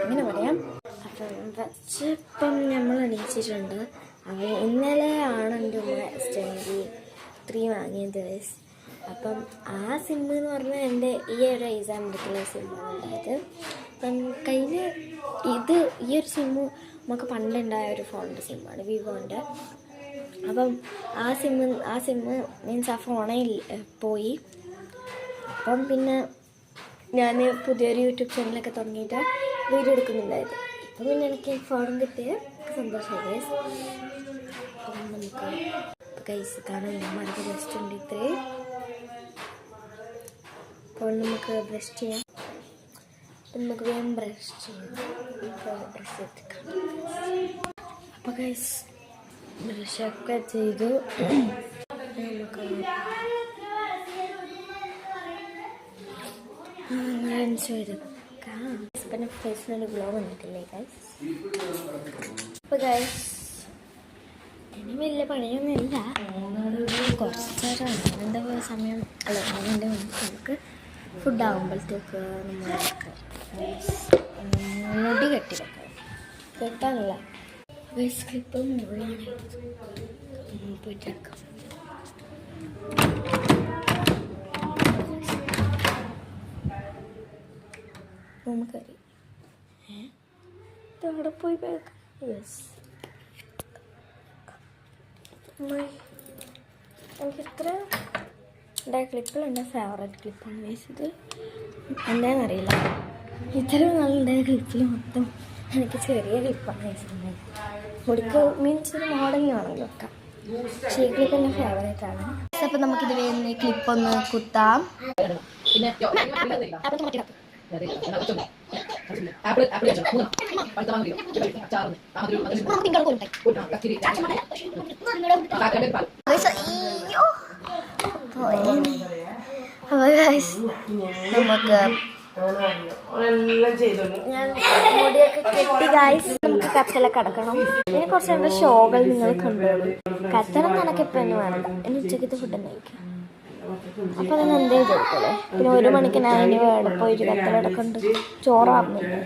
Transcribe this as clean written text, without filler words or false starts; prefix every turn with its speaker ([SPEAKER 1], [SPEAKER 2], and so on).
[SPEAKER 1] അങ്ങനെ പറയാം. അപ്പം ഇപ്പം നമ്മൾ എണീച്ചിട്ടുണ്ട്. അപ്പോൾ ഇന്നലെ ആണ് എൻ്റെ ഉമ്മ S23 വാങ്ങിയത്. അപ്പം ആ സിമ്മ് എന്ന് പറഞ്ഞാൽ എൻ്റെ ഈ ഒരു എക്സാം എടുത്തുള്ള സിമ്മാണ് ഉണ്ടായത്. അപ്പം കഴിഞ്ഞ ഈ ഒരു സിമ്മ് നമുക്ക് പണ്ടുണ്ടായ ഒരു ഫോണിൻ്റെ സിമ്മാണ്, വിവോൻ്റെ. അപ്പം ആ സിമ്മ് മീൻസ് ആ ഫോണിൽ പോയി. അപ്പം പിന്നെ ഞാൻ പുതിയൊരു യൂട്യൂബ് ചാനലൊക്കെ തുടങ്ങിയിട്ട് വീഡിയോ എടുക്കുന്നുണ്ടായത്. അപ്പം പിന്നെ എനിക്ക് ഫോണും കിട്ടിയ സന്തോഷമായി. അപ്പം നമുക്ക് ഗൈസ് കാണാൻ നമ്മൾക്ക് ജസ്റ്റ് ഉണ്ട് ഇത്രയും. അപ്പോൾ നമുക്ക് ബ്രഷ് ചെയ്യാം. നമുക്ക് വേഗം ബ്രഷ് ചെയ്യാം. ബ്രഷ് എടുക്കാം. അപ്പോൾ ഗൈസ് ബ്രഷൊക്കെ ചെയ്തു. നമുക്ക് ചെയ്തെടുക്കാം. പിന്നെ ഫേസിനൊരു ഗ്ലോ വന്നിട്ടില്ലേ ഗൈസ്? അപ്പോൾ ഗൈസ് ഇനി വലിയ പണിയൊന്നുമില്ല. കുറച്ചേരം എന്താ സമയം അല്ല അതിൻ്റെ നമുക്ക് ഫുഡാകുമ്പോഴത്തേക്ക് നമ്മൾ മുടി കെട്ടാനല്ല ഗൈസ്, ക്ലിപ്പ് മുഴുവനായിട്ട് പോയിട്ടേക്കാം. റൂമക്കറി അവിടെ പോയി കേൾക്കാം. യെസ്, എനിക്ക് ഇത്ര എൻ്റെ ക്ലിപ്പിൽ എൻ്റെ ഫേവറേറ്റ് ക്ലിപ്പാണ് ഗൈസ്. ഇത് എന്താണെന്നറിയില്ല, ഇത്രയും നല്ല ക്ലിപ്പിൽ മൊത്തം എനിക്ക് ചെറിയ ക്ലിപ്പാണ് ഗൈസ്. മുടിക്ക് മീൻസ് ഒരു മോഡലിന് വേണമെങ്കിൽ വെക്കാം. പക്ഷേ ഈ ക്ലിപ്പ് എൻ്റെ ഫേവറേറ്റ് ആണ്. അപ്പം നമുക്കിത് വേണ്ടി ക്ലിപ്പൊന്ന് കുത്താം. നമുക്ക് ഞാൻ മുടിയൊക്കെ കെട്ടി ഗൈസ്. നമുക്ക് കച്ചലൊക്കെ അടക്കണം. ഇനി കുറച്ച് എൻ്റെ ഷോകൾ നിങ്ങൾ കണ്ടോളൂ. കച്ചലം നടക്കിപ്പോൾ തന്നെ വേണ്ട. ഇനി ഉച്ചക്കത്തെ ഫുഡ് തന്നെ കഴിക്കാം. അപ്പോൾ അതൊന്ന് എന്തേ ചെയ്തോളൂ. പിന്നെ 1 മണിക്ക് ഞാൻ ഇനി വേണം പോയിട്ട് കത്തലടക്കുന്നുണ്ട്. ചോറാവുന്നുണ്ട്.